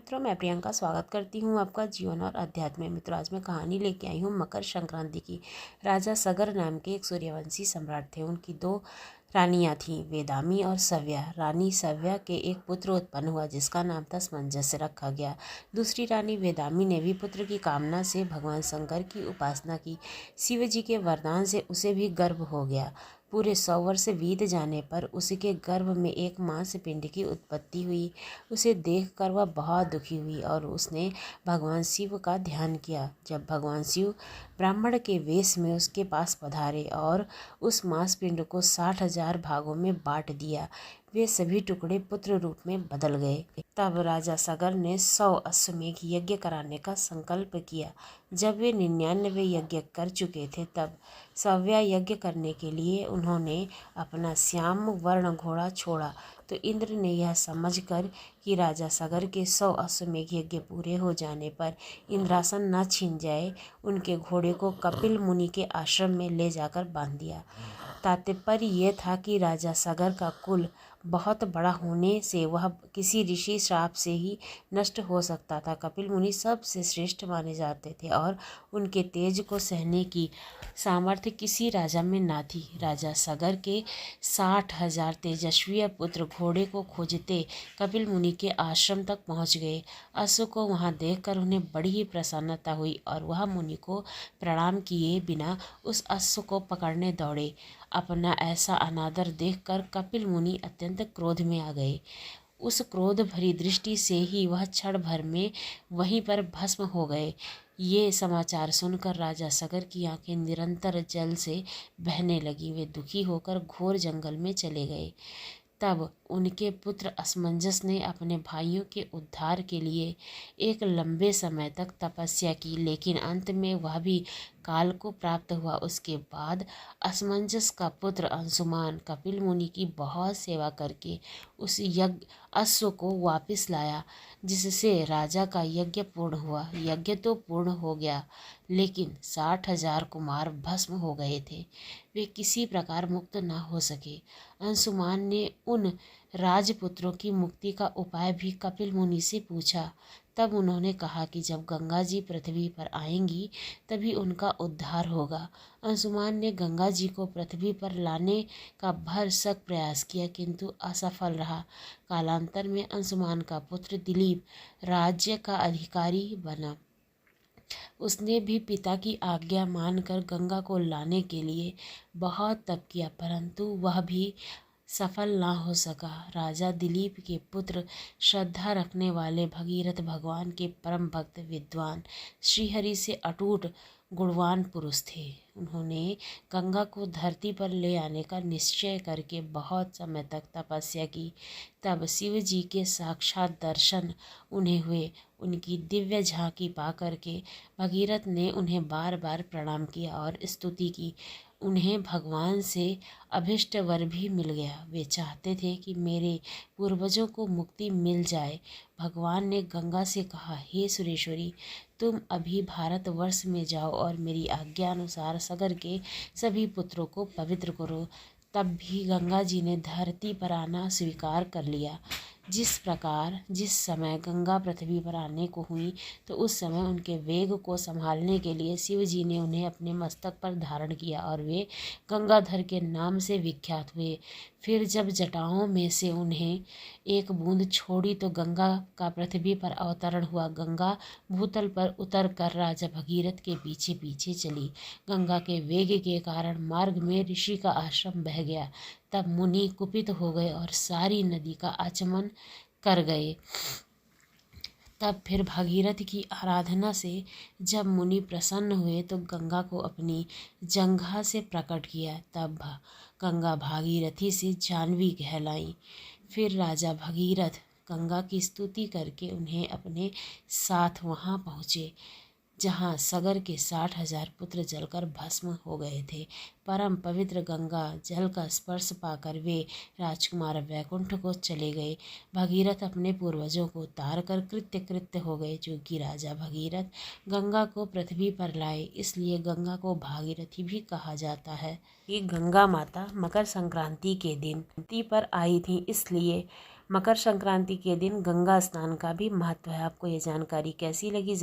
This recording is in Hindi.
मित्रों, मैं प्रियंका स्वागत करती हूँ आपका जीवन और अध्यात्म में। मित्रों, आज मैं कहानी लेके आई हूँ मकर संक्रांति की। राजा सगर नाम के एक सूर्यवंशी सम्राट थे। उनकी दो रानियाँ थीं, वेदामी और सव्या। रानी सव्या के एक पुत्र उत्पन्न हुआ जिसका नाम था समंजस रखा गया। दूसरी रानी वेदामी ने भी पुत्र की कामना से भगवान शंकर की उपासना की। शिव जी के वरदान से उसे भी गर्भ हो गया। पूरे 100 वर्ष बीत जाने पर उसके गर्भ में एक मांस पिंड की उत्पत्ति हुई। उसे देखकर वह बहुत दुखी हुई और उसने भगवान शिव का ध्यान किया। जब भगवान शिव ब्राह्मण के वेश में उसके पास पधारे और उस मांस पिंड को 60,000 भागों में बांट दिया, वे सभी टुकड़े पुत्र रूप में बदल गए। तब राजा सगर ने 100 अश्वमेध यज्ञ कराने का संकल्प किया। जब वे 99 यज्ञ कर चुके थे तब 100वां यज्ञ करने के लिए उन्होंने अपना श्याम वर्ण घोड़ा छोड़ा। तो इंद्र ने यह समझकर कि राजा सगर के 100 अश्वमेध यज्ञ पूरे हो जाने पर इंद्रासन न छीन जाए, उनके घोड़े को कपिल मुनि के आश्रम में ले जाकर बांध दिया। तात्पर्य ये था कि राजा सगर का कुल बहुत बड़ा होने से वह किसी ऋषि श्राप से ही नष्ट हो सकता था। कपिल मुनि सबसे श्रेष्ठ माने जाते थे और उनके तेज को सहने की सामर्थ्य किसी राजा में ना थी। राजा सगर के 60,000 तेजस्वी पुत्र घोड़े को खोजते कपिल मुनि के आश्रम तक पहुंच गए। अश्व को वहां देखकर उन्हें बड़ी ही प्रसन्नता हुई और वह मुनि को प्रणाम किए बिना उस अश्व को पकड़ने दौड़े। अपना ऐसा अनादर देखकर कपिल मुनि अत्यंत क्रोध में आ गए। उस क्रोध भरी दृष्टि से ही वह क्षण भर में वहीं पर भस्म हो गए। ये समाचार सुनकर राजा सगर की आंखें निरंतर जल से बहने लगी। वे दुखी होकर घोर जंगल में चले गए। तब उनके पुत्र असमंजस ने अपने भाइयों के उद्धार के लिए एक लंबे समय तक तपस्या की, लेकिन अंत में वह भी काल को प्राप्त हुआ। उसके बाद असमंजस का पुत्र अंशुमान कपिल मुनि की बहुत सेवा करके उस यज्ञ अश्व को वापस लाया, जिससे राजा का यज्ञ पूर्ण हुआ। यज्ञ तो पूर्ण हो गया, लेकिन 60,000 कुमार भस्म हो गए थे। वे किसी प्रकार मुक्त न हो सके। अंशुमान ने उन राजपुत्रों की मुक्ति का उपाय भी कपिल मुनि से पूछा। तब उन्होंने कहा कि जब गंगा जी पृथ्वी पर आएंगी तभी उनका उद्धार होगा। अंशुमान ने गंगा जी को पृथ्वी पर लाने का भरसक प्रयास किया, किंतु असफल रहा। कालांतर में अंशुमान का पुत्र दिलीप राज्य का अधिकारी बना। उसने भी पिता की आज्ञा मानकर गंगा को लाने के लिए बहुत तप किया, परंतु वह भी सफल ना हो सका। राजा दिलीप के पुत्र श्रद्धा रखने वाले भगीरथ भगवान के परम भक्त, विद्वान, श्रीहरि से अटूट गुणवान पुरुष थे। उन्होंने गंगा को धरती पर ले आने का निश्चय करके बहुत समय तक तपस्या की। तब शिव जी के साक्षात दर्शन उन्हें हुए। उनकी दिव्य झांकी पा करके भगीरथ ने उन्हें बार बार प्रणाम किया और स्तुति की। उन्हें भगवान से अभिष्ट वर भी मिल गया। वे चाहते थे कि मेरे पूर्वजों को मुक्ति मिल जाए। भगवान ने गंगा से कहा, हे सुरेश्वरी, तुम अभी भारतवर्ष में जाओ और मेरी आज्ञा अनुसार सगर के सभी पुत्रों को पवित्र करो। तब भी गंगा जी ने धरती पर आना स्वीकार कर लिया। जिस समय गंगा पृथ्वी पर आने को हुई तो उस समय उनके वेग को संभालने के लिए शिव जी ने उन्हें अपने मस्तक पर धारण किया और वे गंगाधर के नाम से विख्यात हुए। फिर जब जटाओं में से उन्हें एक बूंद छोड़ी तो गंगा का पृथ्वी पर अवतरण हुआ। गंगा भूतल पर उतर कर राजा भगीरथ के पीछे पीछे चली। गंगा के वेग के कारण मार्ग में ऋषि का आश्रम बह गया। तब मुनि कुपित हो गए और सारी नदी का आचमन कर गए। तब फिर भागीरथ की आराधना से जब मुनि प्रसन्न हुए तो गंगा को अपनी जंघा से प्रकट किया। तब गंगा भागीरथी से जाह्नवी कहलाई। फिर राजा भगीरथ गंगा की स्तुति करके उन्हें अपने साथ वहां पहुँचे जहाँ सगर के 60,000 पुत्र जलकर भस्म हो गए थे। परम पवित्र गंगा जल का स्पर्श पाकर वे राजकुमार वैकुंठ को चले गए। भगीरथ अपने पूर्वजों को तार कर कृत्य कृत्य हो गए, जो कि राजा भगीरथ गंगा को पृथ्वी पर लाए। इसलिए गंगा को भागीरथी भी कहा जाता है। ये गंगा माता मकर संक्रांति के दिन धरती पर आई थी, इसलिए मकर संक्रांति के दिन गंगा स्नान का भी महत्व है। आपको ये जानकारी कैसी लगी?